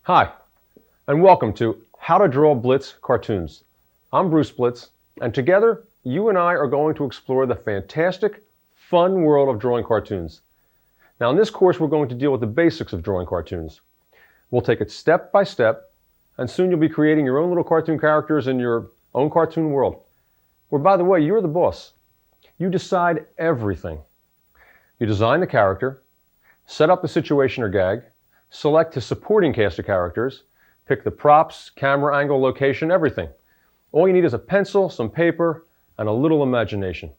Hi, and welcome to How to Draw Blitz Cartoons. I'm Bruce Blitz, and together you and I are going to explore the fantastic, fun world of drawing cartoons. Now in this course we're going to deal with the basics of drawing cartoons. We'll take it step by step, and soon you'll be creating your own little cartoon characters in your own cartoon world. Where, by the way, you're the boss. You decide everything. You design the character, set up the situation or gag, select his supporting cast of characters, pick the props, camera angle, location, everything. All you need is a pencil, some paper, and a little imagination.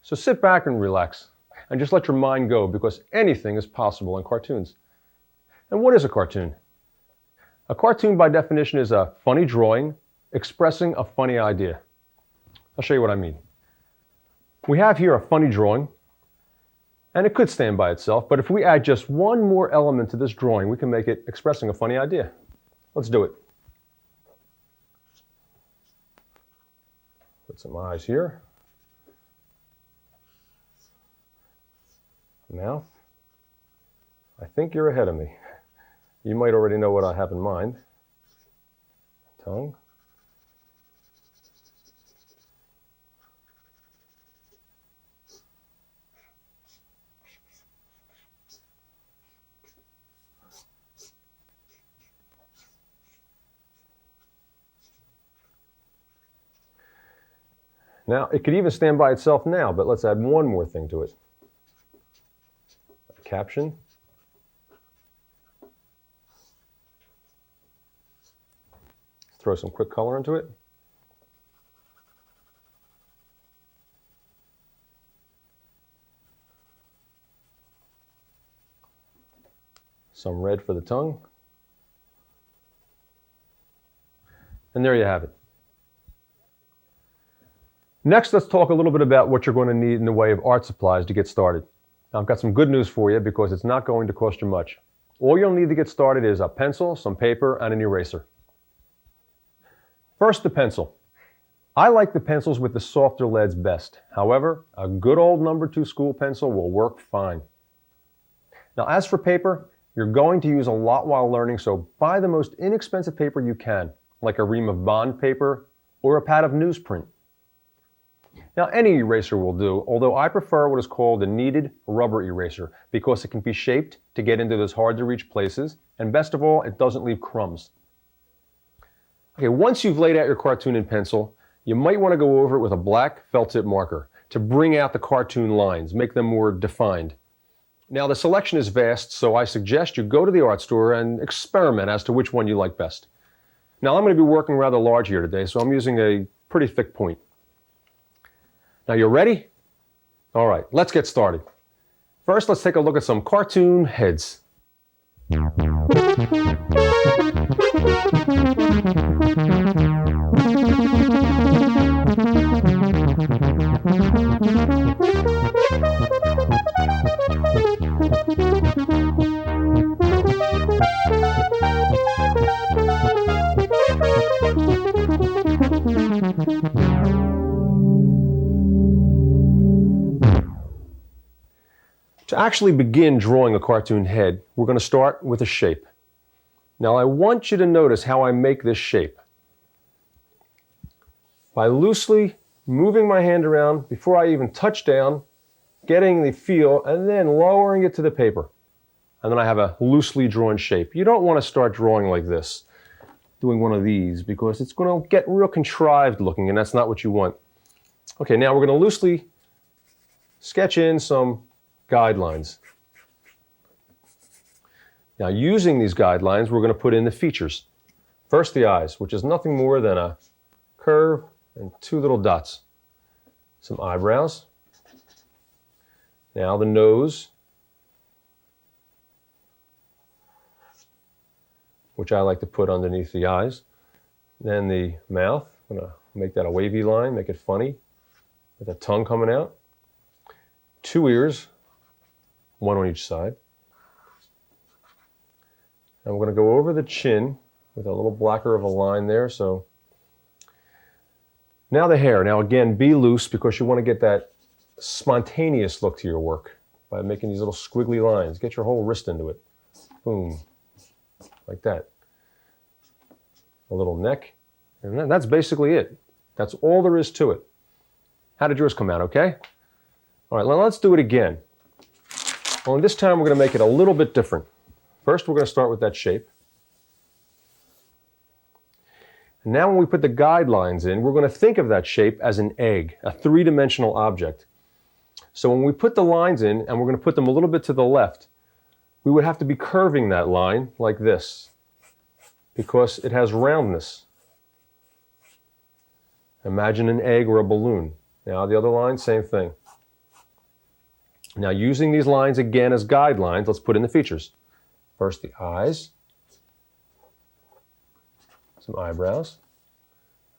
So sit back and relax, and just let your mind go, because anything is possible in cartoons. And what is a cartoon? A cartoon, by definition, is a funny drawing expressing a funny idea. I'll show you what I mean. We have here a funny drawing, and it could stand by itself, but if we add just one more element to this drawing, we can make it expressing a funny idea. Let's do it. Put some eyes here. Mouth. I think you're ahead of me. You might already know what I have in mind. Tongue. Now, it could even stand by itself now, but let's add one more thing to it. A caption. Throw some quick color into it. Some red for the tongue. And there you have it. Next, let's talk a little bit about what you're going to need in the way of art supplies to get started. Now, I've got some good news for you because it's not going to cost you much. All you'll need to get started is a pencil, some paper, and an eraser. First, the pencil. I like the pencils with the softer leads best. However, a good old number 2 school pencil will work fine. Now, as for paper, you're going to use a lot while learning, so buy the most inexpensive paper you can, like a ream of bond paper or a pad of newsprint. Now, any eraser will do, although I prefer what is called a kneaded rubber eraser because it can be shaped to get into those hard-to-reach places, and best of all, it doesn't leave crumbs. Okay, once you've laid out your cartoon in pencil, you might want to go over it with a black felt-tip marker to bring out the cartoon lines, make them more defined. Now, the selection is vast, so I suggest you go to the art store and experiment as to which one you like best. Now, I'm going to be working rather large here today, so I'm using a pretty thick point. Now, you ready? All right, let's get started. First, let's take a look at some cartoon heads. To actually begin drawing a cartoon head, we're going to start with a shape. Now, I want you to notice how I make this shape. By loosely moving my hand around before I even touch down, getting the feel, and then lowering it to the paper. And then I have a loosely drawn shape. You don't want to start drawing like this, doing one of these, because it's going to get real contrived looking, and that's not what you want. Okay, now we're going to loosely sketch in some guidelines. Now, using these guidelines, we're going to put in the features. First, the eyes, which is nothing more than a curve and two little dots. Some eyebrows. Now the nose, which I like to put underneath the eyes. Then the mouth, I'm going to make that a wavy line, make it funny, with a tongue coming out. Two ears, one on each side. And we're going to go over the chin with a little blacker of a line there. So now the hair. Now again, be loose because you want to get that spontaneous look to your work by making these little squiggly lines. Get your whole wrist into it. Boom. Like that. A little neck. And that's basically it. That's all there is to it. How did yours come out, okay? All right, let's do it again. Only this time we're going to make it a little bit different. First, we're going to start with that shape. And now when we put the guidelines in, we're going to think of that shape as an egg, a three-dimensional object. So when we put the lines in, and we're going to put them a little bit to the left, we would have to be curving that line like this because it has roundness. Imagine an egg or a balloon. Now the other line, same thing. Now using these lines again as guidelines, let's put in the features. First the eyes, some eyebrows,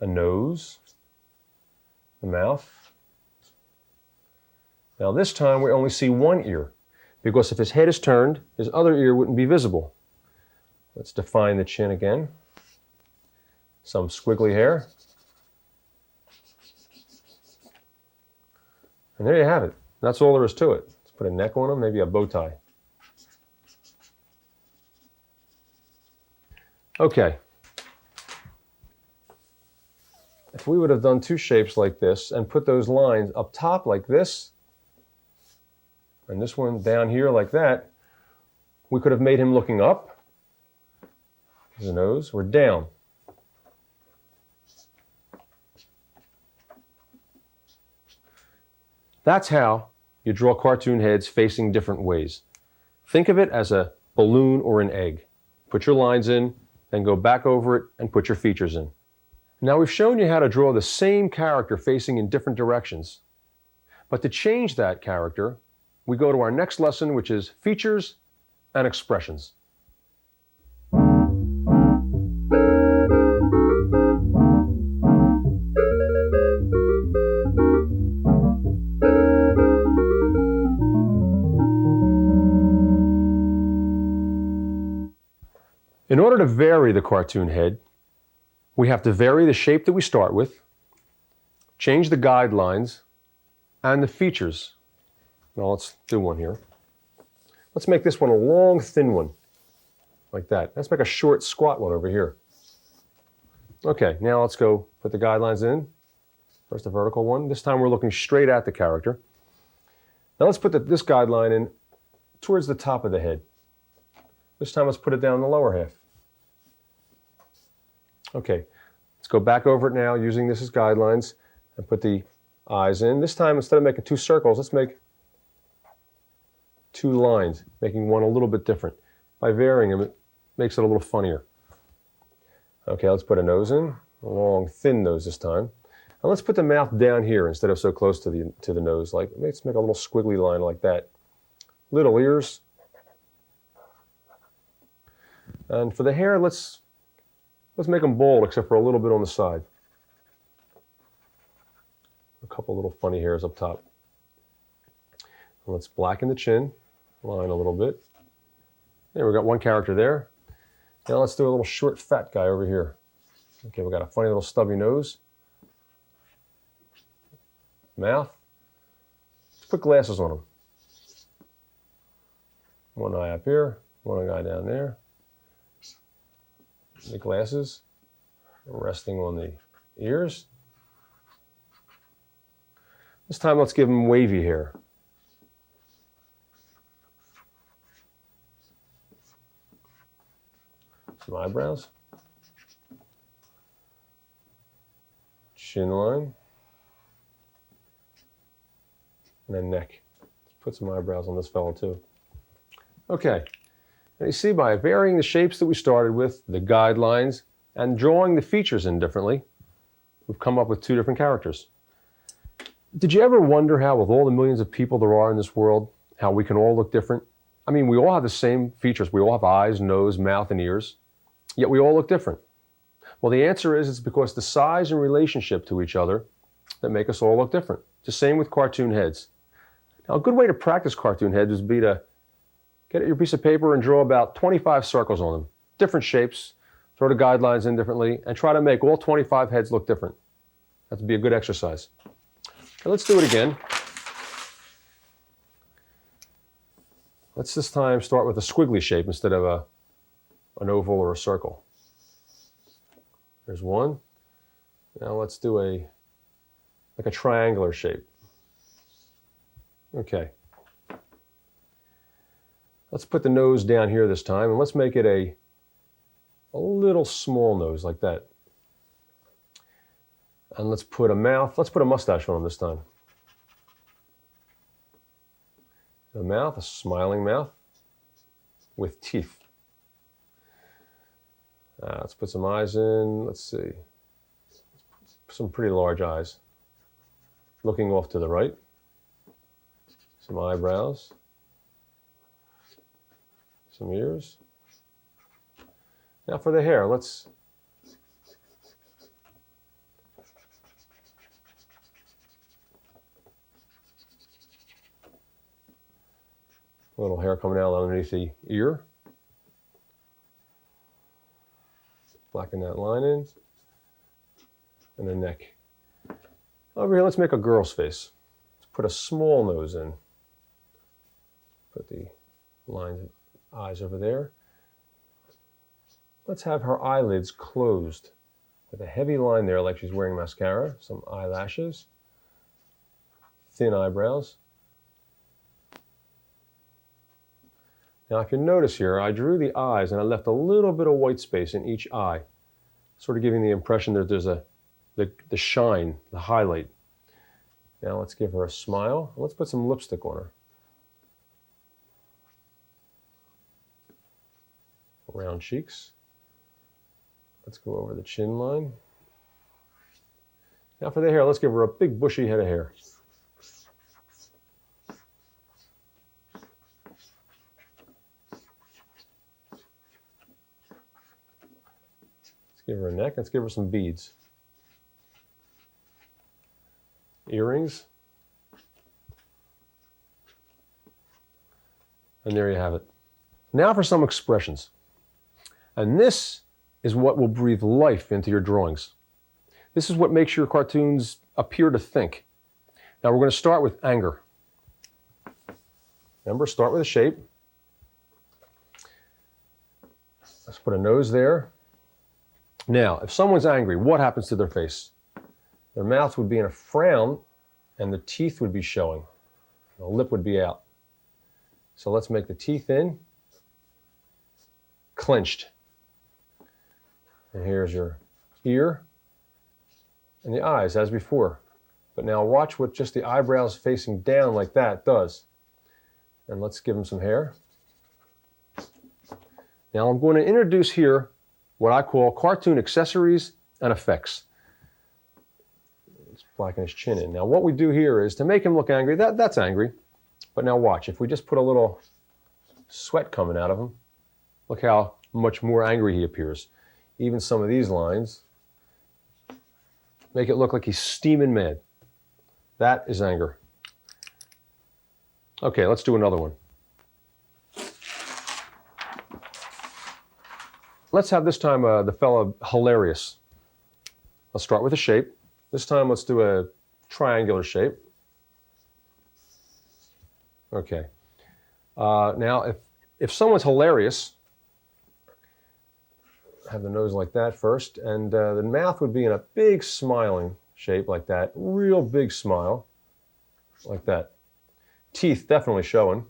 a nose, the mouth. Now this time we only see one ear because if his head is turned, his other ear wouldn't be visible. Let's define the chin again. Some squiggly hair. And there you have it. That's all there is to it. Let's put a neck on him, maybe a bow tie. Okay. If we would have done two shapes like this and put those lines up top like this, and this one down here like that, we could have made him looking up, his nose, or down. That's how you draw cartoon heads facing different ways. Think of it as a balloon or an egg. Put your lines in, then go back over it and put your features in. Now we've shown you how to draw the same character facing in different directions. But to change that character, we go to our next lesson, which is features and expressions. In order to vary the cartoon head, we have to vary the shape that we start with, change the guidelines, and the features. Now let's do one here. Let's make this one a long, thin one, like that. Let's make a short, squat one over here. Okay, now let's go put the guidelines in. First, a vertical one. This time we're looking straight at the character. Now let's put this guideline in towards the top of the head. This time let's put it down in the lower half. Okay, let's go back over it now using this as guidelines and put the eyes in. This time, instead of making two circles, let's make two lines, making one a little bit different. By varying them, it makes it a little funnier. Okay, let's put a nose in, a long, thin nose this time. And let's put the mouth down here instead of so close to the nose. Like, let's make a little squiggly line like that. Little ears. And for the hair, let's make them bald, except for a little bit on the side. A couple little funny hairs up top. And let's blacken the chin, line a little bit. There, we got one character there. Now let's do a little short, fat guy over here. Okay, we got a funny little stubby nose. Mouth. Let's put glasses on him. One eye up here, one eye down there. The glasses resting on the ears. This time let's give him wavy hair. Some eyebrows. Chin line. And then neck. Let's put some eyebrows on this fellow too. Okay, and you see by varying the shapes that we started with, the guidelines, and drawing the features in differently, we've come up with two different characters. Did you ever wonder how, with all the millions of people there are in this world, how we can all look different? I mean, we all have the same features. We all have eyes, nose, mouth, and ears, yet we all look different. Well, the answer is it's because the size and relationship to each other that make us all look different. It's the same with cartoon heads. Now, a good way to practice cartoon heads would be to get your piece of paper and draw about 25 circles on them, different shapes, throw the guidelines in differently, and try to make all 25 heads look different. That'd be a good exercise. Now, let's do it again. Let's this time start with a squiggly shape instead of an oval or a circle. There's one. Now let's do like a triangular shape. Okay. Let's put the nose down here this time, and let's make it a little small nose like that. And let's put a mouth. Let's put a mustache on him this time. A mouth, a smiling mouth with teeth. Let's put some eyes in. Let's see. Some pretty large eyes. Looking off to the right. Some eyebrows. Some ears. Now for the hair, let's a little hair coming out underneath the ear. Blacken that line in. And the neck. Over here, let's make a girl's face. Let's put a small nose in. Put the lines and eyes over there. Let's have her eyelids closed with a heavy line there like she's wearing mascara, some eyelashes, thin eyebrows. Now if you notice here, I drew the eyes and I left a little bit of white space in each eye, sort of giving the impression that there's the shine, the highlight. Now let's give her a smile. Let's put some lipstick on her. Round cheeks. Let's go over the chin line. Now for the hair, let's give her a big bushy head of hair. Let's give her a neck. Let's give her some beads. Earrings. And there you have it. Now for some expressions. And this is what will breathe life into your drawings. This is what makes your cartoons appear to think. Now we're going to start with anger. Remember, start with a shape. Let's put a nose there. Now, if someone's angry, what happens to their face? Their mouth would be in a frown and the teeth would be showing. The lip would be out. So let's make the teeth in, clenched. And here's your ear and the eyes as before. But now watch what just the eyebrows facing down like that does. And let's give them some hair. Now I'm going to introduce here what I call cartoon accessories and effects. Let's blacken his chin in. Now what we do here is to make him look angry. That's angry. But now watch, if we just put a little sweat coming out of him, look how much more angry he appears. Even some of these lines make it look like he's steaming mad. That is anger. Okay, let's do another one. Let's have this time the fella hilarious. Let's start with a shape. This time let's do a triangular shape. Okay. Now if someone's hilarious, have the nose like that first, and the mouth would be in a big smiling shape like that, real big smile, like that. Teeth definitely showing.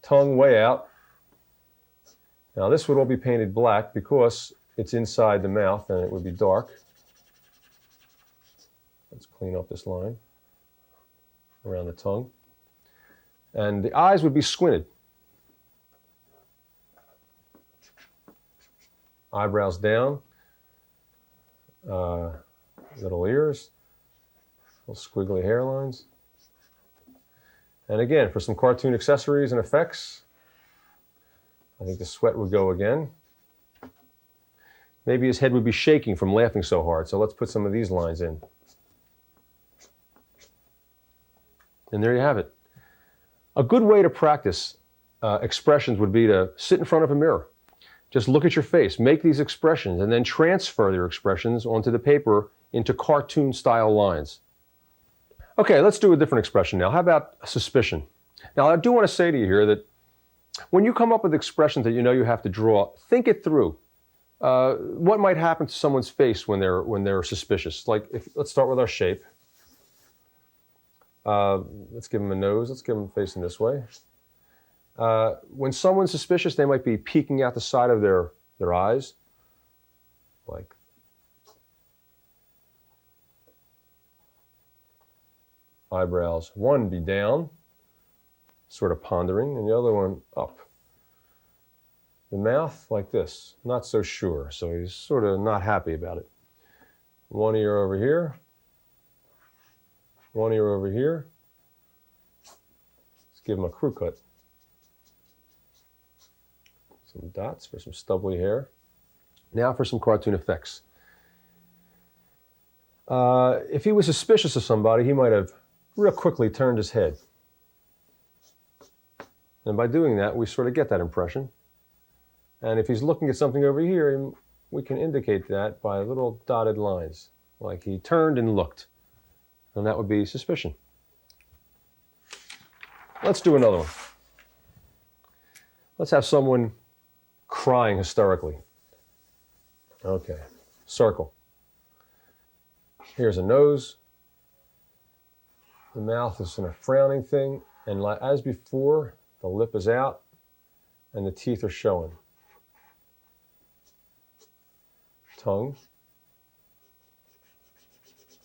Tongue way out. Now this would all be painted black because it's inside the mouth and it would be dark. Let's clean up this line. around the tongue. And the eyes would be squinted. Eyebrows down. Little ears. Little squiggly hairlines. And again, for some cartoon accessories and effects, I think the sweat would go again. Maybe his head would be shaking from laughing so hard, so let's put some of these lines in. And there you have it. A good way to practice expressions would be to sit in front of a mirror. Just look at your face, make these expressions, and then transfer your expressions onto the paper into cartoon-style lines. Okay, let's do a different expression now. How about suspicion? Now, I do want to say to you here that when you come up with expressions that you know you have to draw, think it through. What might happen to someone's face when they're suspicious? Like, let's start with our shape. Let's give them a nose. Let's give them facing this way. When someone's suspicious, they might be peeking out the side of their eyes, like eyebrows. One be down, sort of pondering, and the other one up. The mouth like this, not so sure, so he's sort of not happy about it. One ear over here, one ear over here. Let's give him a crew cut. Some dots for some stubbly hair. Now for some cartoon effects. If he was suspicious of somebody, he might have real quickly turned his head. And by doing that, we sort of get that impression. And if he's looking at something over here, we can indicate that by little dotted lines, like he turned and looked. And that would be suspicion. Let's do another one. Let's have someone crying hysterically. Okay, circle. Here's a nose. The mouth is in a frowning thing, and as before, the lip is out and the teeth are showing. Tongue.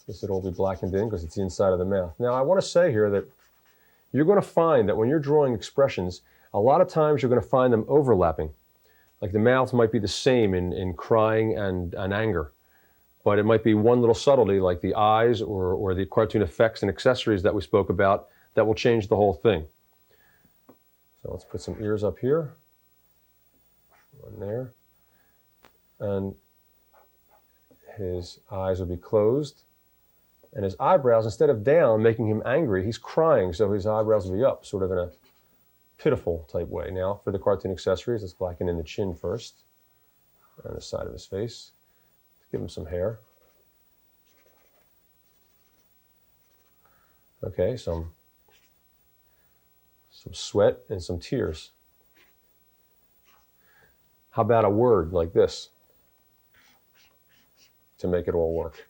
This would all be blackened in because it's the inside of the mouth. Now, I want to say here that you're going to find that when you're drawing expressions, a lot of times you're going to find them overlapping. Like the mouth might be the same in crying and anger, but it might be one little subtlety like the eyes or the cartoon effects and accessories that we spoke about that will change the whole thing. So let's put some ears up here, one there, and his eyes will be closed, and his eyebrows, instead of down, making him angry, he's crying, so his eyebrows will be up, sort of in a pitiful type way. Now, for the cartoon accessories, let's blacken in the chin first, and the side of his face. Let's give him some hair. Okay, some sweat and some tears. How about a word like this to make it all work?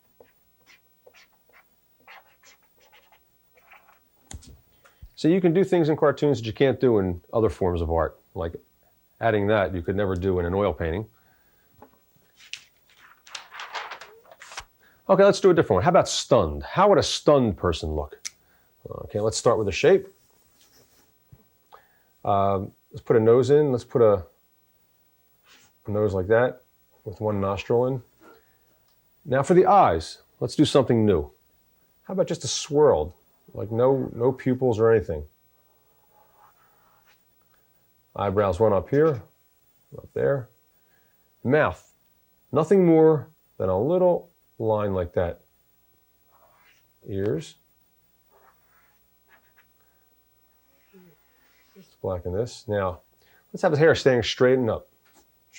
So you can do things in cartoons that you can't do in other forms of art, like adding that you could never do in an oil painting. Okay, let's do a different one. How about stunned? How would a stunned person look? Okay, let's start with the shape. Let's put a nose in. Let's put a nose like that with one nostril in. Now for the eyes, let's do something new. How about just a swirled, like no pupils or anything? Eyebrows, one up here, up there. Mouth, nothing more than a little line like that. Ears. Let's blacken this. Now, let's have his hair staying straight up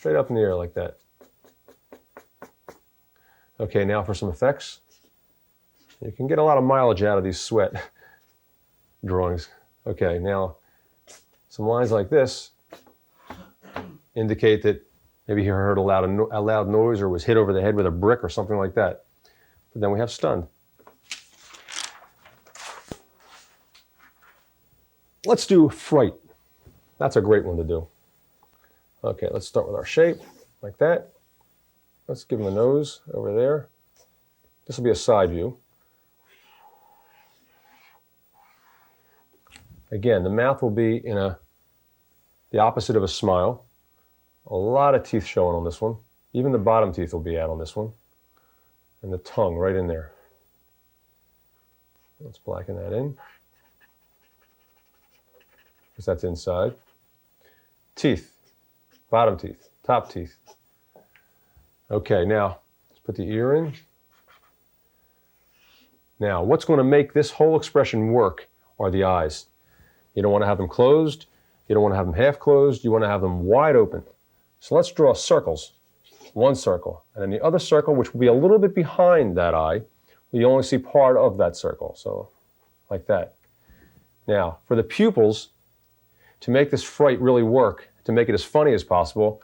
in the air like that. Okay, now for some effects. You can get a lot of mileage out of these sweat drawings. Okay, now some lines like this indicate that maybe he heard a loud noise or was hit over the head with a brick or something like that. But then we have stunned. Let's do fright. That's a great one to do. Okay, let's start with our shape, like that. Let's give him a nose over there. This will be a side view. Again, the mouth will be in the opposite of a smile. A lot of teeth showing on this one. Even the bottom teeth will be out on this one. And the tongue right in there. Let's blacken that in, because that's inside. Teeth, bottom teeth, top teeth. Okay, now let's put the ear in. Now, what's going to make this whole expression work are the eyes. You don't want to have them closed. You don't want to have them half closed. You want to have them wide open. So let's draw circles. One circle, and then the other circle, which will be a little bit behind that eye, you only see part of that circle, so like that. Now, for the pupils, to make this fright really work, to make it as funny as possible,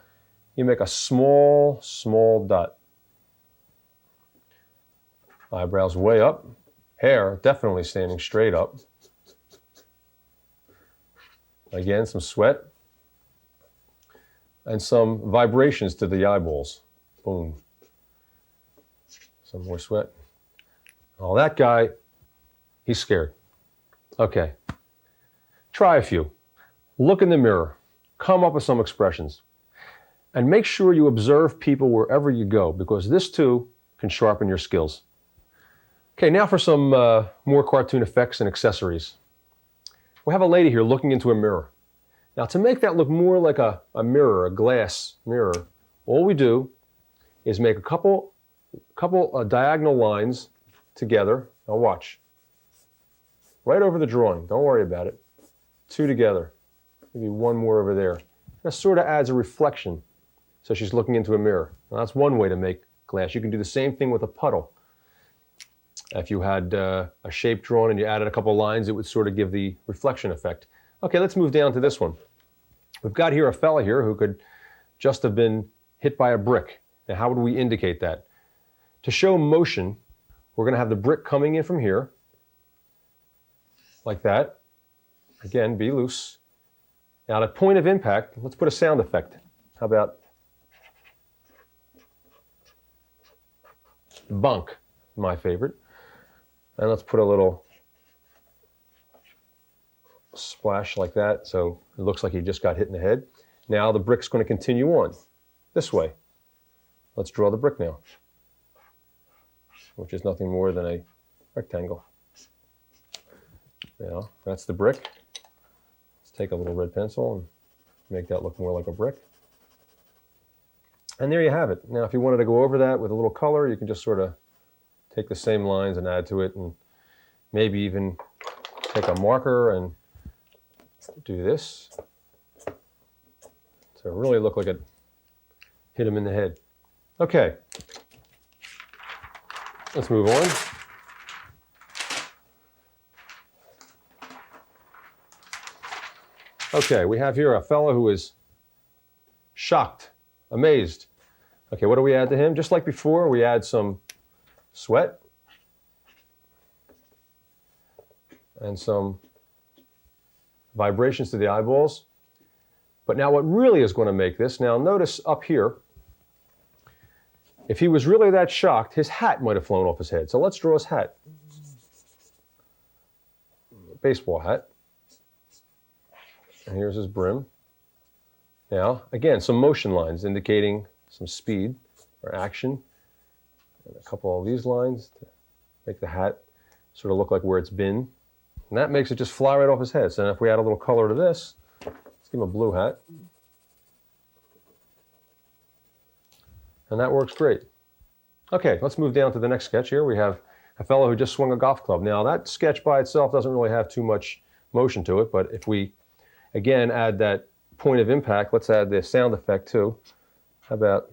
you make a small, small dot. Eyebrows way up, hair definitely standing straight up. Again, some sweat, and some vibrations to the eyeballs. Boom. Some more sweat. Oh, that guy, he's scared. Okay. Try a few. Look in the mirror. Come up with some expressions. And make sure you observe people wherever you go, because this too can sharpen your skills. Okay, now for some more cartoon effects and accessories. We have a lady here looking into a mirror. Now, to make that look more like a mirror, a glass mirror, all we do is make a couple diagonal lines together. Now watch. Right over the drawing. Don't worry about it. Two together. Maybe one more over there. That sort of adds a reflection. So she's looking into a mirror. Now, that's one way to make glass. You can do the same thing with a puddle. If you had a shape drawn and you added a couple lines, it would sort of give the reflection effect. Okay, let's move down to this one. We've got here a fella here who could just have been hit by a brick. Now, how would we indicate that? To show motion, we're going to have the brick coming in from here, like that. Again, be loose. Now, at point of impact, let's put a sound effect. How about bonk, my favorite. And let's put a little splash like that, so it looks like he just got hit in the head. Now the brick's going to continue on this way. Let's draw the brick now, which is nothing more than a rectangle. Now, that's the brick. Let's take a little red pencil and make that look more like a brick. And there you have it. Now, if you wanted to go over that with a little color, you can just sort of take the same lines and add to it, and maybe even take a marker and do this to really look like it hit him in the head. Okay, let's move on. Okay, we have here a fellow who is shocked, amazed. Okay, what do we add to him? Just like before, we add some sweat and some vibrations to the eyeballs. But now what really is going to make this, now notice up here, if he was really that shocked, his hat might have flown off his head. So let's draw his hat. Baseball hat. And here's his brim. Now, again, some motion lines indicating some speed or action. And a couple of these lines to make the hat sort of look like where it's been. And that makes it just fly right off his head. So if we add a little color to this, let's give him a blue hat. And that works great. Okay, let's move down to the next sketch here. We have a fellow who just swung a golf club. Now that sketch by itself doesn't really have too much motion to it, but if we, again, add that point of impact, let's add the sound effect too. How about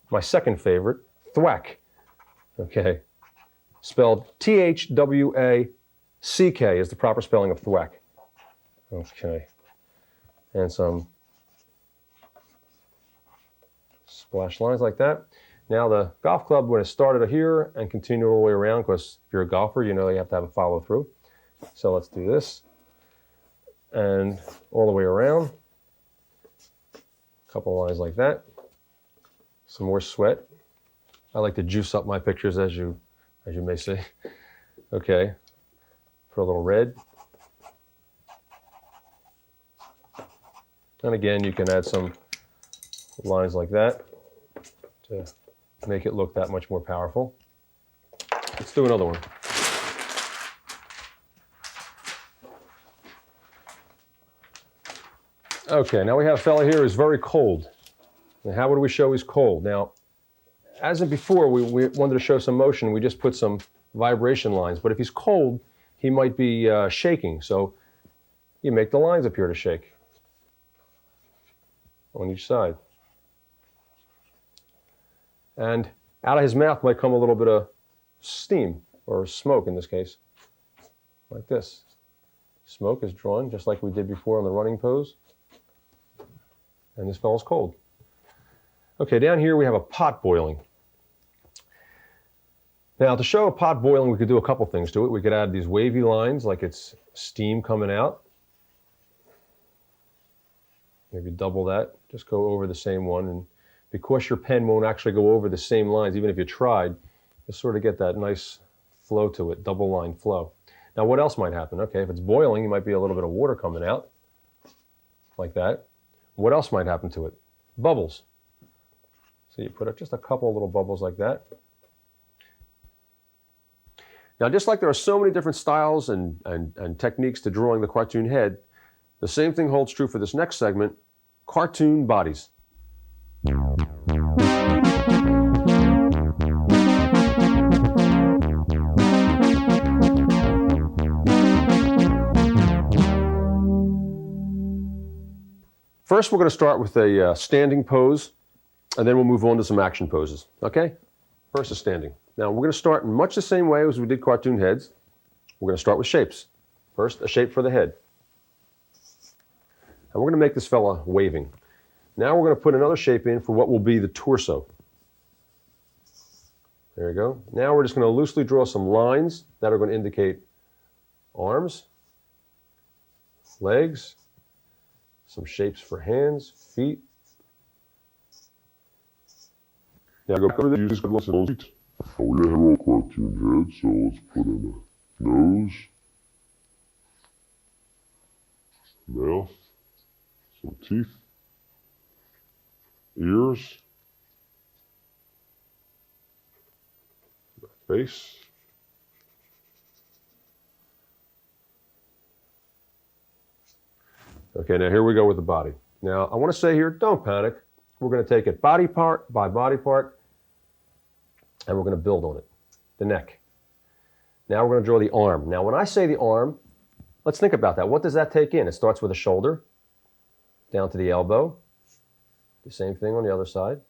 my second favorite, thwack. Okay, spelled T-H-W-A-C-K is the proper spelling of thwack. Okay, and some splash lines like that. Now the golf club, when it started here and continued all the way around, because if you're a golfer, you know you have to have a follow through. So let's do this. And all the way around. A couple lines like that. Some more sweat. I like to juice up my pictures, as you may say. Okay. Put a little red. And again, you can add some lines like that to make it look that much more powerful. Let's do another one. Okay, now we have a fella here who's very cold. And how would we show he's cold? Now, as in before, we wanted to show some motion. We just put some vibration lines. But if he's cold, he might be shaking. So you make the lines appear to shake on each side. And out of his mouth might come a little bit of steam, or smoke in this case, like this. Smoke is drawn just like we did before on the running pose. And this fellow's cold. Okay, down here we have a pot boiling. Now, to show a pot boiling, we could do a couple things to it. We could add these wavy lines like it's steam coming out. Maybe double that. Just go over the same one. And because your pen won't actually go over the same lines, even if you tried, you'll sort of get that nice flow to it, double line flow. Now, what else might happen? Okay, if it's boiling, you might be a little bit of water coming out, like that. What else might happen to it? Bubbles. So you put up just a couple of little bubbles like that. Now, just like there are so many different styles and techniques to drawing the cartoon head, the same thing holds true for this next segment, cartoon bodies. First, we're going to start with a standing pose, and then we'll move on to some action poses. Okay? First is standing. Now, we're going to start in much the same way as we did cartoon heads. We're going to start with shapes. First, a shape for the head. And we're going to make this fella waving. Now we're going to put another shape in for what will be the torso. There you go. Now we're just going to loosely draw some lines that are going to indicate arms, legs, some shapes for hands, feet. Now go for the use good ones and feet. Oh, we have a cartoon head, so let's put in a nose, mouth, some teeth, ears, face. Okay, now here we go with the body. Now, I want to say here, don't panic. We're going to take it body part by body part, and we're going to build on it. The neck. Now we're going to draw the arm. Now, when I say the arm, let's think about that. What does that take in? It starts with the shoulder, down to the elbow. The same thing on the other side.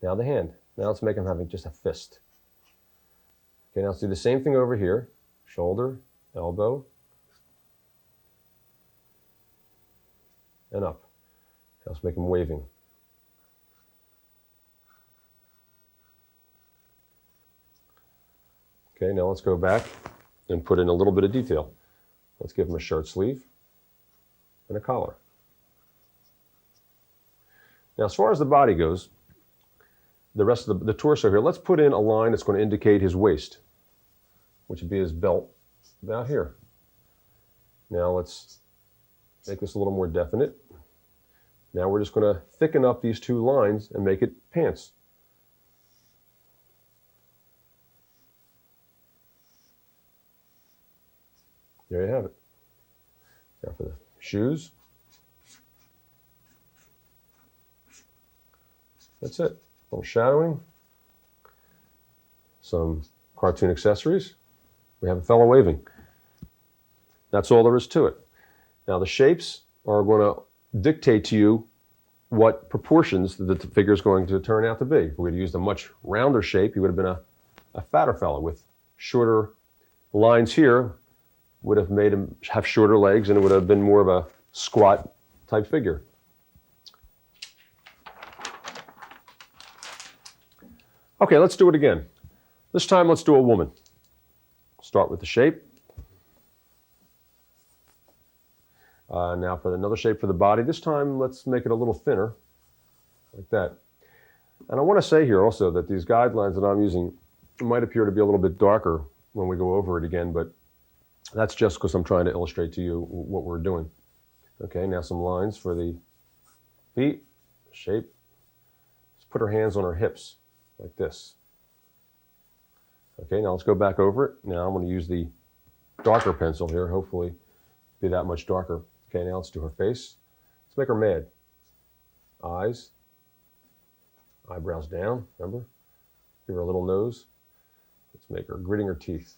Now the hand. Now let's make him having just a fist. Okay, now let's do the same thing over here. Shoulder, elbow, and up. Now let's make him waving. Okay, now let's go back and put in a little bit of detail. Let's give him a shirt sleeve and a collar. Now, as far as the body goes, the rest of the torso here, let's put in a line that's going to indicate his waist, which would be his belt about here. Now let's make this a little more definite. Now we're just going to thicken up these two lines and make it pants. There you have it. Now for the shoes. That's it. A little shadowing. Some cartoon accessories. We have a fellow waving. That's all there is to it. Now the shapes are going to dictate to you what proportions the figure is going to turn out to be. If we had used a much rounder shape, he would have been a fatter fellow with shorter lines here. Would have made him have shorter legs, and it would have been more of a squat type figure. Okay, let's do it again. This time, let's do a woman. Start with the shape. Now for another shape for the body. This time, let's make it a little thinner, like that. And I want to say here also that these guidelines that I'm using might appear to be a little bit darker when we go over it again, but that's just because I'm trying to illustrate to you what we're doing. Okay, now some lines for the feet, shape. Let's put her hands on her hips, like this. Okay, now let's go back over it. Now I'm going to use the darker pencil here, hopefully be that much darker. Okay, now let's do her face. Let's make her mad. Eyes, eyebrows down, remember? Give her a little nose. Let's make her gritting her teeth.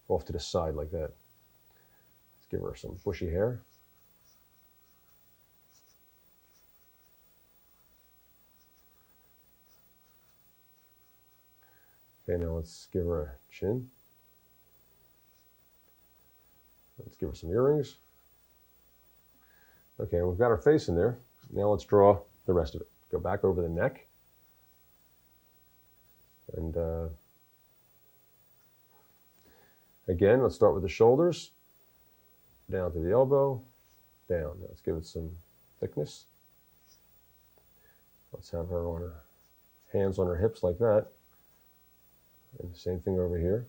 Off to the side like that. Let's give her some bushy hair. Okay, now let's give her a chin. Let's give her some earrings. Okay, we've got her face in there. Now let's draw the rest of it. Go back over the neck. And again, let's start with the shoulders. Down to the elbow. Down. Let's give it some thickness. Let's have her on her hands on her hips like that. And the same thing over here.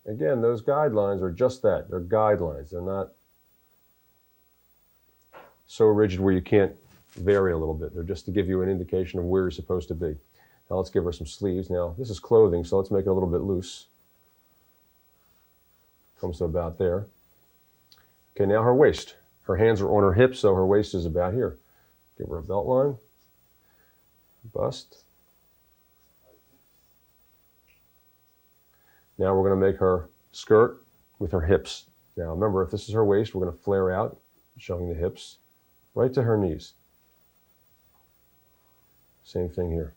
Again, those guidelines are just that. They're guidelines. They're not so rigid where you can't vary a little bit. They're just to give you an indication of where you're supposed to be. Now let's give her some sleeves. Now this is clothing, so let's make it a little bit loose. Comes to about there. Okay, now her waist. Her hands are on her hips, so her waist is about here. Give her a belt line. Bust. Now we're going to make her skirt with her hips. Now remember, if this is her waist, we're going to flare out, showing the hips, right to her knees. Same thing here.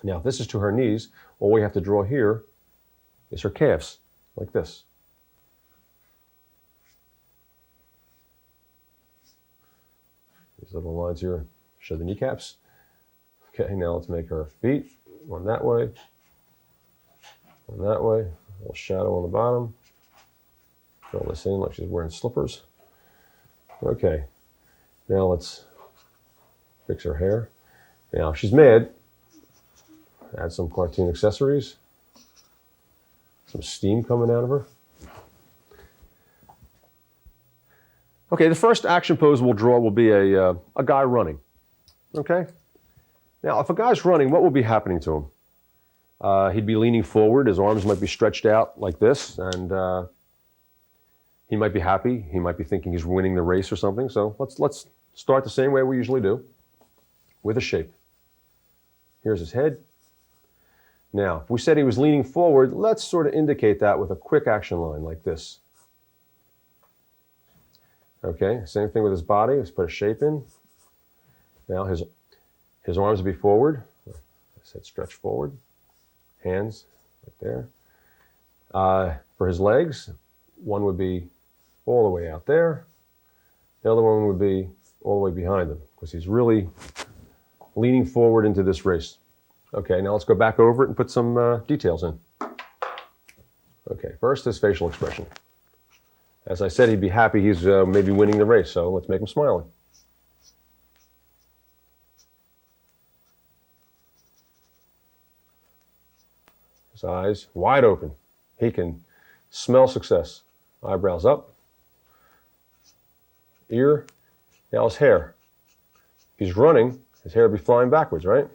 Now if this is to her knees, all we have to draw here is her calves, like this. These little lines here show the kneecaps. Okay, now let's make her feet, one that way, one that way, a little shadow on the bottom. Fill this in like she's wearing slippers. Okay, now let's fix her hair. Now, if she's mad, add some cartoon accessories, some steam coming out of her. Okay, the first action pose we'll draw will be a guy running. Okay? Now, if a guy's running, what will be happening to him? He'd be leaning forward. His arms might be stretched out like this, and he might be happy. He might be thinking he's winning the race or something. So let's start the same way we usually do, with a shape. Here's his head. Now, if we said he was leaning forward, let's sort of indicate that with a quick action line like this. Okay, same thing with his body. Let's put a shape in. Now his arms will be forward. I said stretch forward. Hands right there. For his legs, one would be all the way out there. The other one would be all the way behind him because he's really leaning forward into this race. Okay, now let's go back over it and put some details in. Okay, first his facial expression. As I said, he'd be happy he's maybe winning the race, so let's make him smiling. His eyes wide open. He can smell success. Eyebrows up. Ear. Now his hair. If he's running, his hair would be flying backwards, right?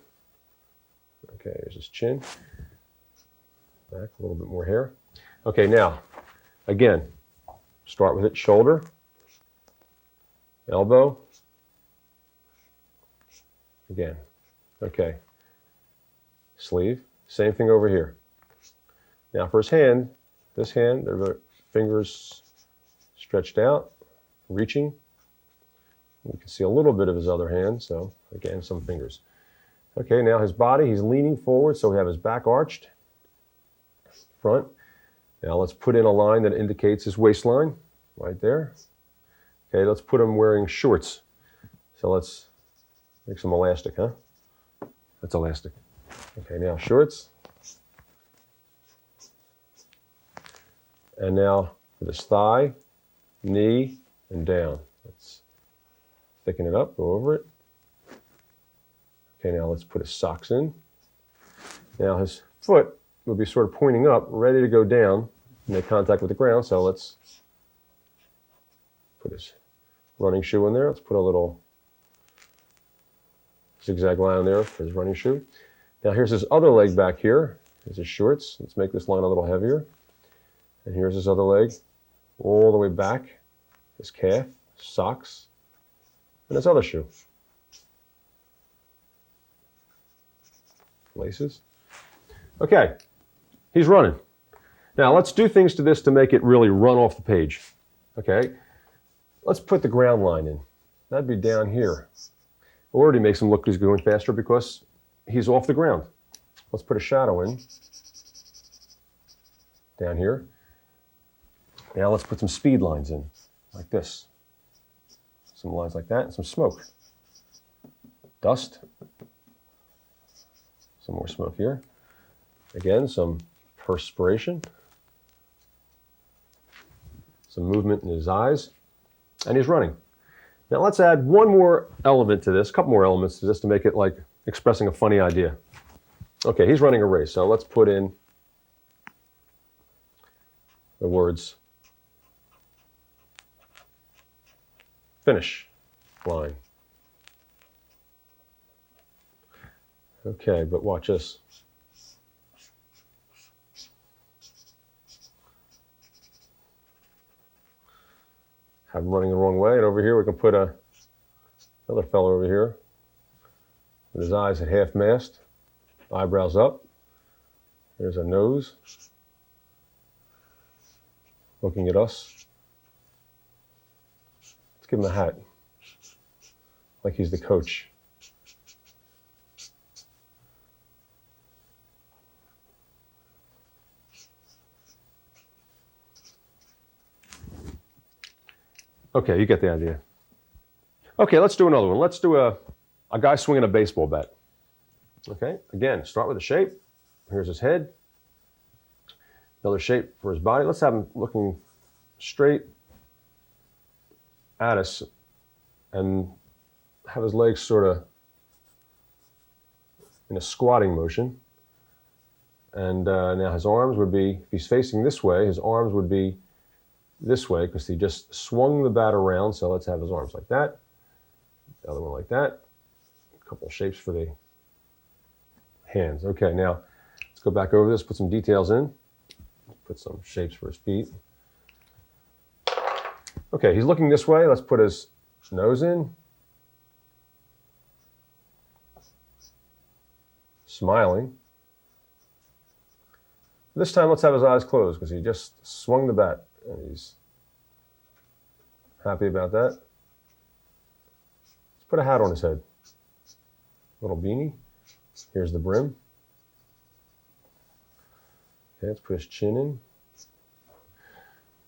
Okay, here's his chin. Back, a little bit more hair. Okay, now, again, start with it, shoulder, elbow, again, okay, sleeve, same thing over here. Now for his hand, this hand, there are the fingers stretched out, reaching. You can see a little bit of his other hand, so again, some fingers. Okay, now his body, he's leaning forward, so we have his back arched, front. Now let's put in a line that indicates his waistline, right there. Okay, let's put him wearing shorts. So let's make some elastic, huh? That's elastic. Okay, now shorts. And now for this thigh, knee, and down. Let's thicken it up, go over it. Okay, now let's put his socks in. Now his foot will be sort of pointing up, ready to go down. make contact with the ground. So let's put his running shoe in there. Let's put a little zigzag line on there for his running shoe. Now here's his other leg back here. Here's his shorts. Let's make this line a little heavier. And here's his other leg all the way back. His calf, socks, and his other shoe. Laces. Okay, he's running. Now let's do things to this to make it really run off the page. Okay, let's put the ground line in. That'd be down here. Already makes him look he's going faster because he's off the ground. Let's put a shadow in down here. Now let's put some speed lines in, like this. Some lines like that, and some smoke. Dust. Some more smoke here. Again, some perspiration. Some movement in his eyes. And he's running. Now let's add one more element to this, a couple more elements to this to make it like expressing a funny idea. Okay, he's running a race, so let's put in the words finish line. Okay, but watch this. Have him running the wrong way, and over here we can put another fellow over here with his eyes at half mast, eyebrows up. There's a nose looking at us. Let's give him a hat, like he's the coach. Okay, you get the idea. Okay, let's do another one. Let's do a guy swinging a baseball bat. Okay, again, start with the shape. Here's his head. Another shape for his body. Let's have him looking straight at us and have his legs sort of in a squatting motion. And now his arms would be, if he's facing this way, his arms would be this way because he just swung the bat around. So let's have his arms like that. The other one like that. A couple of shapes for the hands. Okay, now let's go back over this, put some details in. Put some shapes for his feet. Okay, he's looking this way. Let's put his nose in. Smiling. This time let's have his eyes closed because he just swung the bat. And he's happy about that. Let's put a hat on his head. Little beanie. Here's the brim. Okay, let's put his chin in.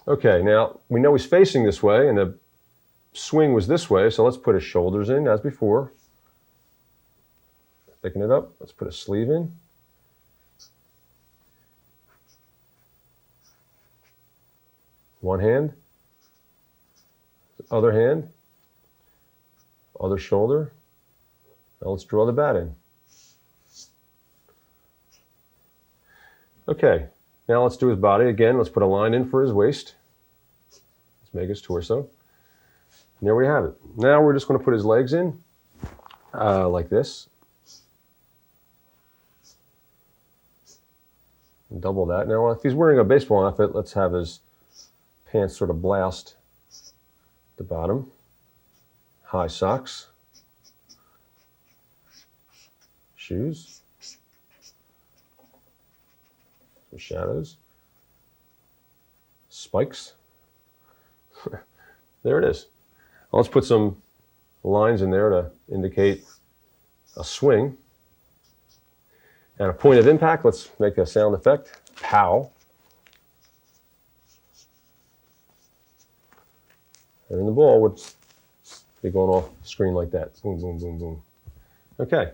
Okay, now we know he's facing this way and the swing was this way, so let's put his shoulders in as before. Thicken it up. Let's put a sleeve in. One hand, other hand, other shoulder. Now let's draw the bat in. Okay, now let's do his body again. Let's put a line in for his waist. Let's make his torso. And there we have it. Now we're just going to put his legs in like this. And double that. Now if he's wearing a baseball outfit, let's have his pants sort of bloused at the bottom. High socks. Shoes. Some shadows. Spikes. There it is. Well, let's put some lines in there to indicate a swing. And a point of impact. Let's make a sound effect. Pow. And then the ball would be going off the screen like that. Boom, boom, boom, boom. Okay.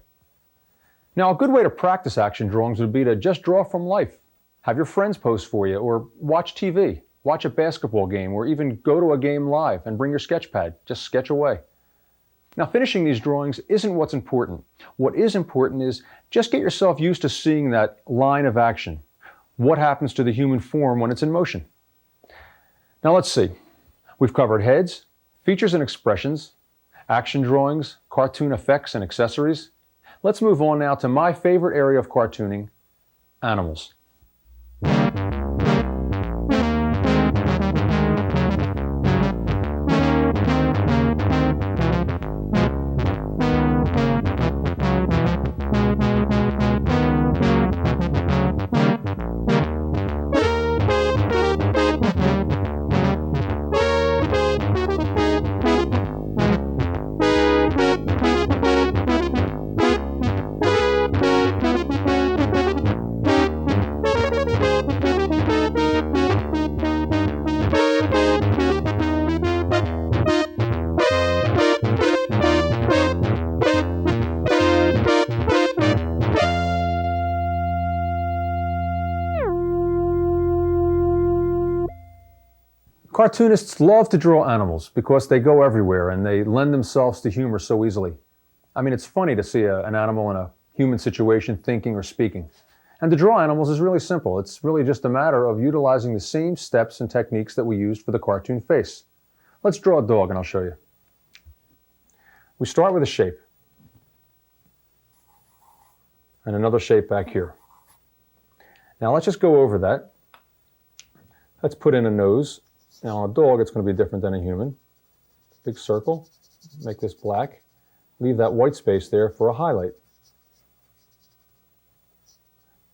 Now, a good way to practice action drawings would be to just draw from life. Have your friends post for you, or watch TV, watch a basketball game, or even go to a game live and bring your sketch pad. Just sketch away. Now, finishing these drawings isn't what's important. What is important is just get yourself used to seeing that line of action. What happens to the human form when it's in motion? Now let's see. We've covered heads, features and expressions, action drawings, cartoon effects and accessories. Let's move on now to my favorite area of cartooning, animals. Cartoonists love to draw animals because they go everywhere and they lend themselves to humor so easily. I mean, it's funny to see an animal in a human situation thinking or speaking. And to draw animals is really simple. It's really just a matter of utilizing the same steps and techniques that we used for the cartoon face. Let's draw a dog and I'll show you. We start with a shape. And another shape back here. Now let's just go over that. Let's put in a nose. Now on a dog, it's going to be different than a human. Big circle, make this black. Leave that white space there for a highlight.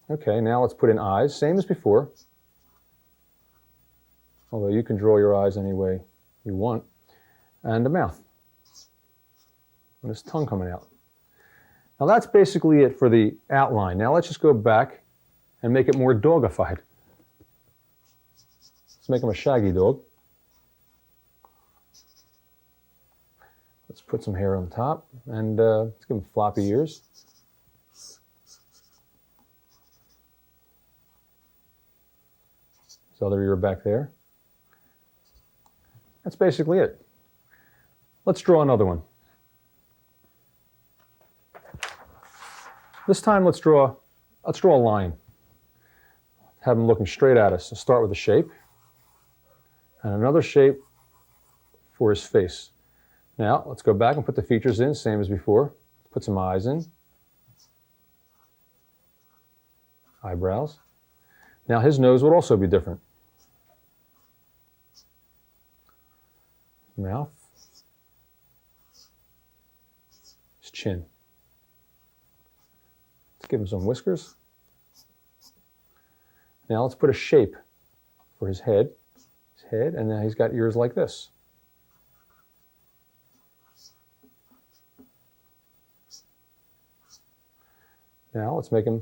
Okay, now let's put in eyes, same as before. Although you can draw your eyes any way you want. And a mouth. And his tongue coming out. Now that's basically it for the outline. Now let's just go back and make it more dogified. Let's make him a shaggy dog. Let's put some hair on top and let's give him floppy ears. His other ear back there. That's basically it. Let's draw another one. This time let's draw a lion. Have him looking straight at us. So start with a shape. And another shape for his face. Now, let's go back and put the features in, same as before. Put some eyes in. Eyebrows. Now, his nose would also be different. Mouth. His chin. Let's give him some whiskers. Now, let's put a shape for his head. Head, and now he's got ears like this. Now let's make him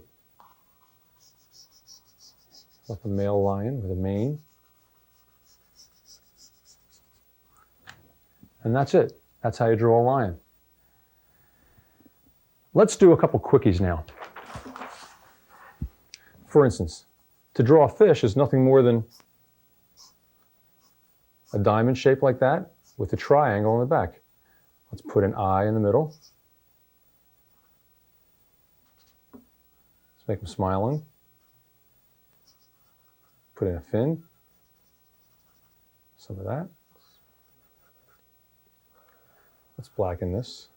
like a male lion with a mane. And that's it. That's how you draw a lion. Let's do a couple quickies now. For instance, to draw a fish is nothing more than a diamond shape like that with a triangle in the back. Let's put an eye in the middle. Let's make him smiling. Put in a fin. Some of that. Let's blacken this.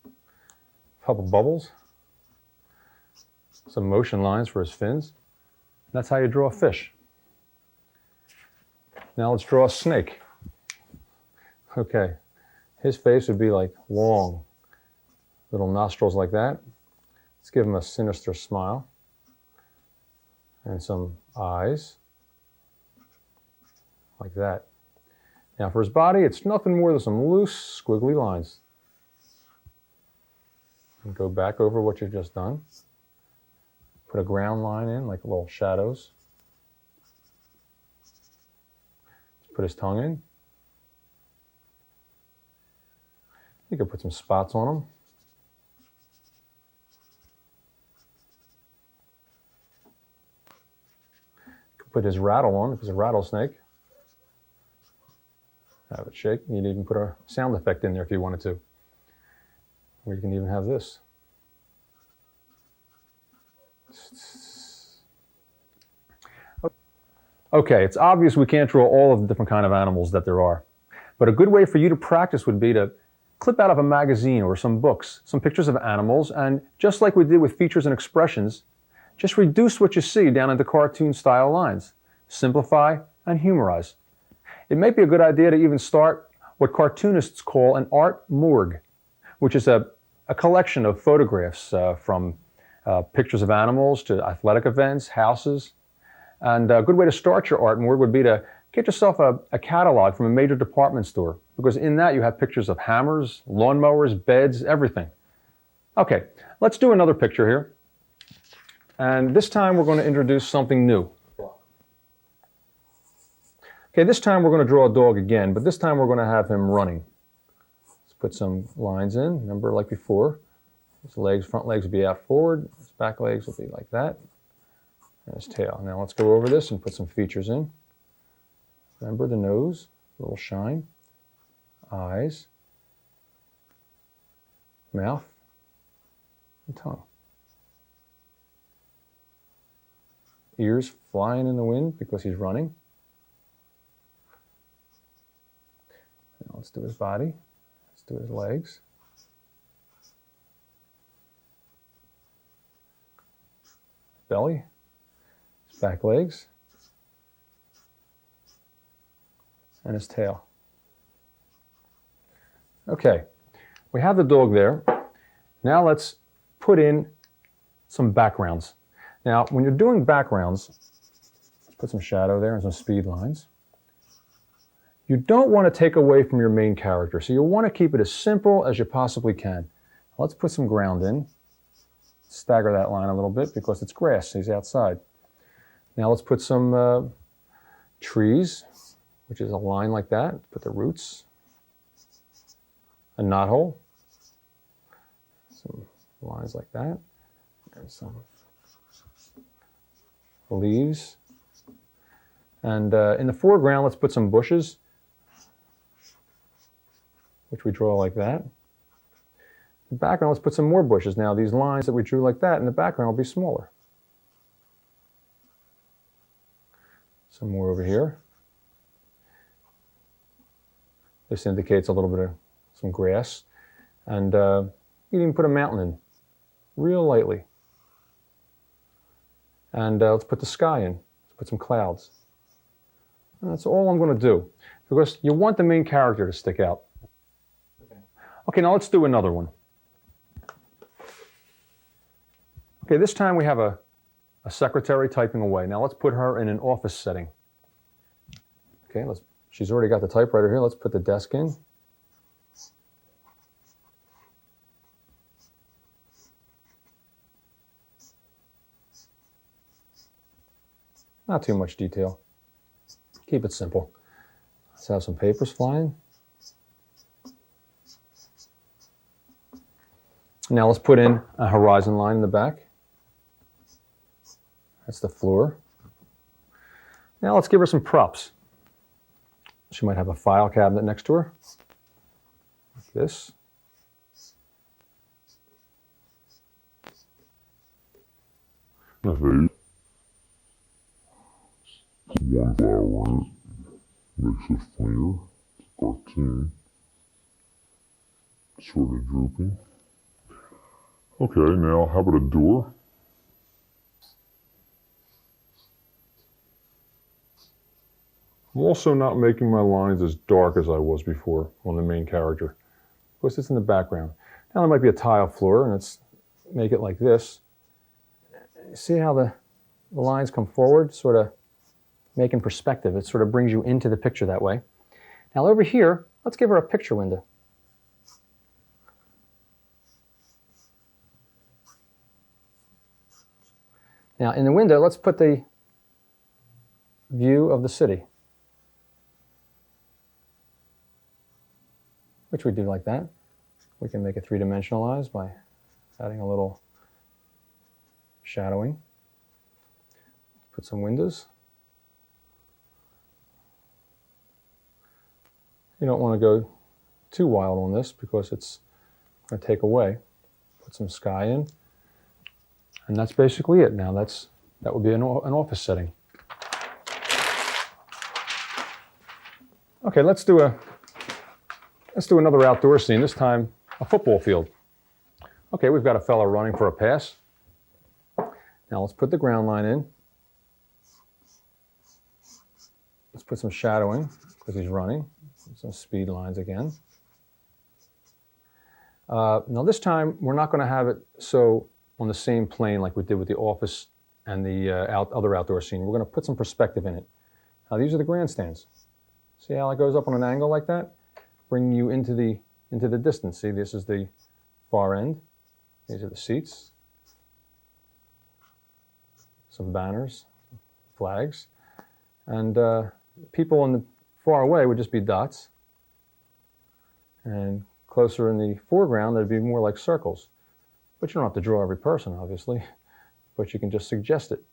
A couple bubbles. Some motion lines for his fins. That's how you draw a fish. Now let's draw a snake. Okay, his face would be like long, little nostrils like that. Let's give him a sinister smile. And some eyes, like that. Now for his body, it's nothing more than some loose, squiggly lines. And go back over what you've just done. Put a ground line in, like little shadows. Put his tongue in. You could put some spots on him. You could put his rattle on if it's a rattlesnake. Have it shake. You'd even put a sound effect in there if you wanted to. Or you can even have this. Okay, it's obvious we can't draw all of the different kind of animals that there are. But a good way for you to practice would be to clip out of a magazine or some books some pictures of animals, and just like we did with features and expressions, just reduce what you see down into cartoon-style lines. Simplify and humorize. It might be a good idea to even start what cartoonists call an art morgue, which is a collection of photographs from pictures of animals to athletic events, houses. And a good way to start your art morgue would be to get yourself a catalog from a major department store, because in that you have pictures of hammers, lawnmowers, beds, everything. Okay, let's do another picture here. And this time we're going to introduce something new. Okay, this time we're going to draw a dog again, but this time we're going to have him running. Let's put some lines in. Remember, like before, his legs, front legs will be out forward, his back legs will be like that, and his tail. Now let's go over this and put some features in. Remember the nose, a little shine, eyes, mouth, and tongue. Ears flying in the wind because he's running. Now let's do his body. Let's do his legs. Belly, his back legs, and his tail. Okay, we have the dog there. Now let's put in some backgrounds. Now, when you're doing backgrounds, let's put some shadow there and some speed lines. You don't want to take away from your main character, so you'll want to keep it as simple as you possibly can. Let's put some ground in. Stagger that line a little bit because it's grass, he's outside. Now let's put some trees, which is a line like that. Put the roots, a knothole, some lines like that, and some leaves. And in the foreground, let's put some bushes, which we draw like that. In the background, let's put some more bushes. Now, these lines that we drew like that in the background will be smaller. Some more over here. This indicates a little bit of some grass. And you can even put a mountain in, real lightly. And let's put the sky in. Let's put some clouds. And that's all I'm going to do, because you want the main character to stick out. Okay, now let's do another one. Okay, this time we have a secretary typing away. Now let's put her in an office setting. Okay, she's already got the typewriter here. Let's put the desk in. Not too much detail. Keep it simple. Let's have some papers flying. Now let's put in a horizon line in the back. That's the floor. Now let's give her some props. She might have a file cabinet next to her, like this. One flower in it makes it funnier. Cartoon. Sort of drooping. Okay, now how about a door? I'm also not making my lines as dark as I was before on the main character. Of course, it's in the background. Now there might be a tile floor, and let's make it like this. See how the lines come forward, sort of making perspective. It sort of brings you into the picture that way. Now over here, let's give her a picture window. Now in the window, let's put the view of the city, which we do like that. We can make it three-dimensionalized by adding a little shadowing. Put some windows. You don't want to go too wild on this because it's going to take away. Put some sky in. And that's basically it. Now that would be an office setting. Okay, let's do another outdoor scene, this time a football field. Okay, we've got a fellow running for a pass. Now let's put the ground line in. Let's put some shadowing because he's running. Some speed lines again. Now this time we're not going to have it so on the same plane like we did with the office and the other outdoor scene. We're going to put some perspective in it. Now these are the grandstands. See how it goes up on an angle like that? Bringing you into the distance. See, this is the far end. These are the seats. Some banners, flags. And people in the far away would just be dots. And closer in the foreground, there'd be more like circles. But you don't have to draw every person, obviously. But you can just suggest it.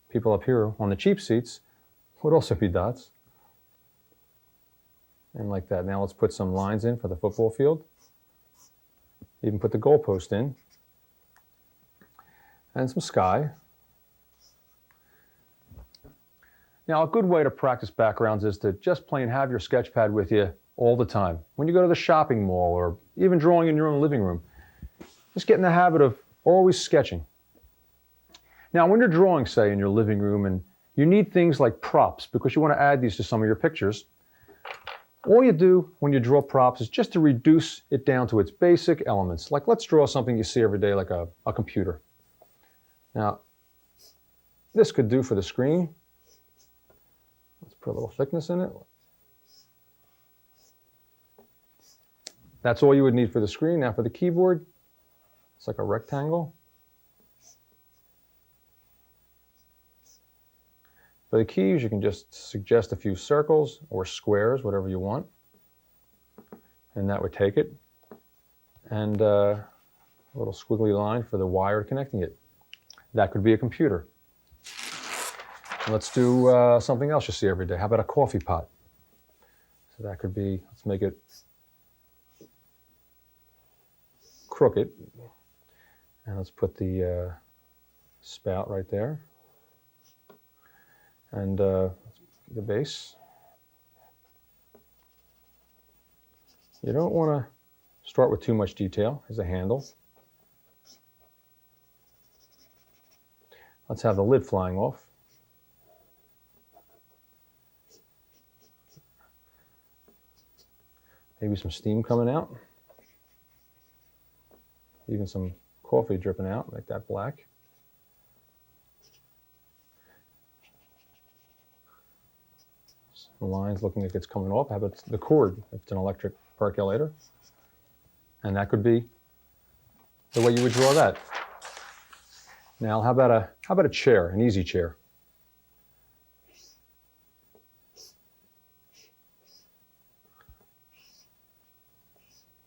People up here on the cheap seats would also be dots. And like that. Now let's put some lines in for the football field. Even put the goalpost in. And some sky. Now a good way to practice backgrounds is to just plain have your sketch pad with you all the time. When you go to the shopping mall or even drawing in your own living room, just get in the habit of always sketching. Now when you're drawing, say, in your living room and you need things like props because you want to add these to some of your pictures, all you do when you draw props is just to reduce it down to its basic elements. Like let's draw something you see every day like a computer. Now, this could do for the screen. Let's put a little thickness in it. That's all you would need for the screen. Now for the keyboard, it's like a rectangle. For the keys, you can just suggest a few circles or squares, whatever you want. And that would take it. And a little squiggly line for the wire connecting it. That could be a computer. Let's do something else you see every day. How about a coffee pot? So that could be, let's make it crooked. And let's put the spout right there. And the base. You don't want to start with too much detail. Here's a handle. Let's have the lid flying off. Maybe some steam coming out. Even some coffee dripping out, like that black. Some lines looking like it's coming off. How about the cord if it's an electric percolator? And that could be the way you would draw that. Now, how about a chair, an easy chair?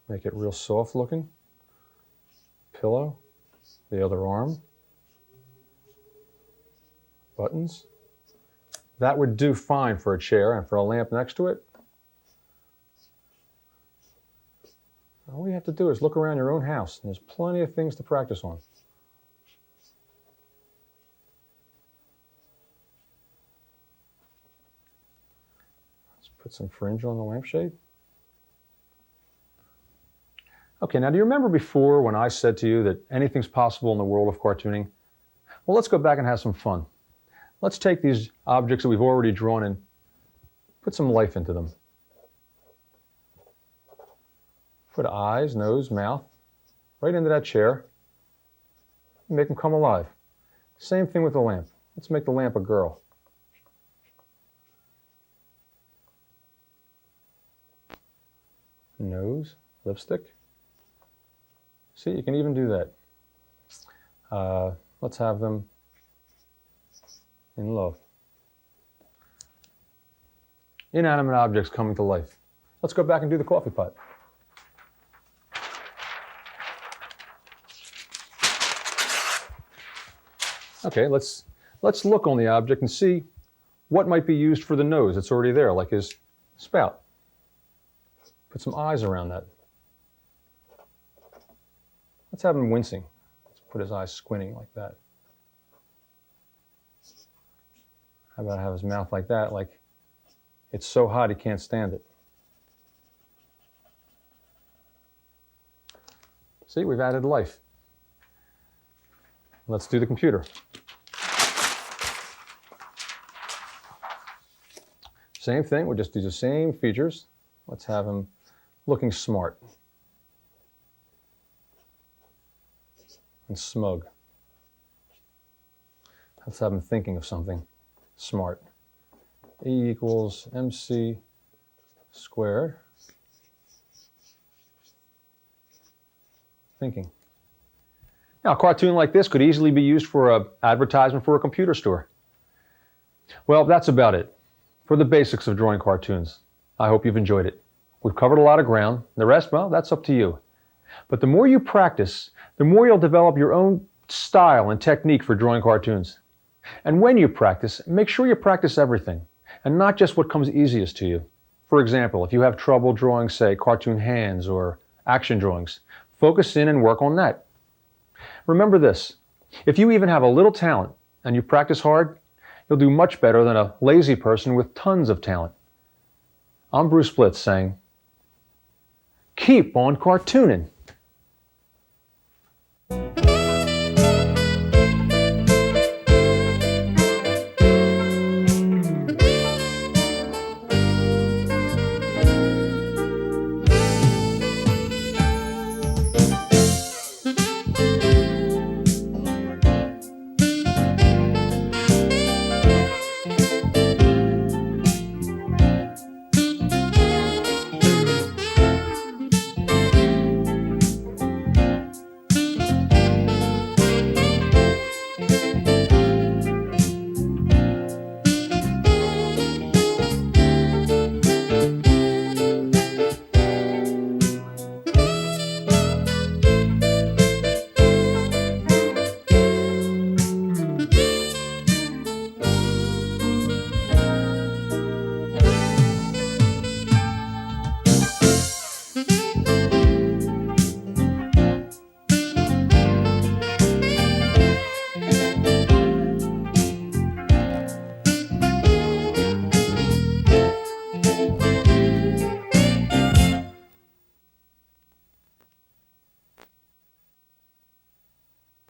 Make it real soft looking. Pillow, the other arm, buttons. That would do fine for a chair and for a lamp next to it. All you have to do is look around your own house, and there's plenty of things to practice on. Let's put some fringe on the lampshade. Okay, now do you remember before when I said to you that anything's possible in the world of cartooning? Well, let's go back and have some fun. Let's take these objects that we've already drawn and put some life into them. Put eyes, nose, mouth, right into that chair. And make them come alive. Same thing with the lamp. Let's make the lamp a girl. Nose, lipstick. See, you can even do that. Let's have them in love. Inanimate objects coming to life. Let's go back and do the coffee pot. Okay, let's look on the object and see what might be used for the nose. It's already there, like his spout. Put some eyes around that. Let's have him wincing. Let's put his eyes squinting like that. How about have his mouth like that, like It's so hot he can't stand it. See, we've added life. Let's do the computer. Same thing, we'll just do the same features. Let's have him looking smart and smug. Let's have him thinking of something smart. E equals mc squared. Thinking. Now, a cartoon like this could easily be used for an advertisement for a computer store. Well, that's about it for the basics of drawing cartoons. I hope you've enjoyed it. We've covered a lot of ground. The rest, well, that's up to you. But the more you practice, the more you'll develop your own style and technique for drawing cartoons. And when you practice, make sure you practice everything, and not just what comes easiest to you. For example, if you have trouble drawing, say, cartoon hands or action drawings, focus in and work on that. Remember this, if you even have a little talent and you practice hard, you'll do much better than a lazy person with tons of talent. I'm Bruce Blitz saying, keep on cartooning.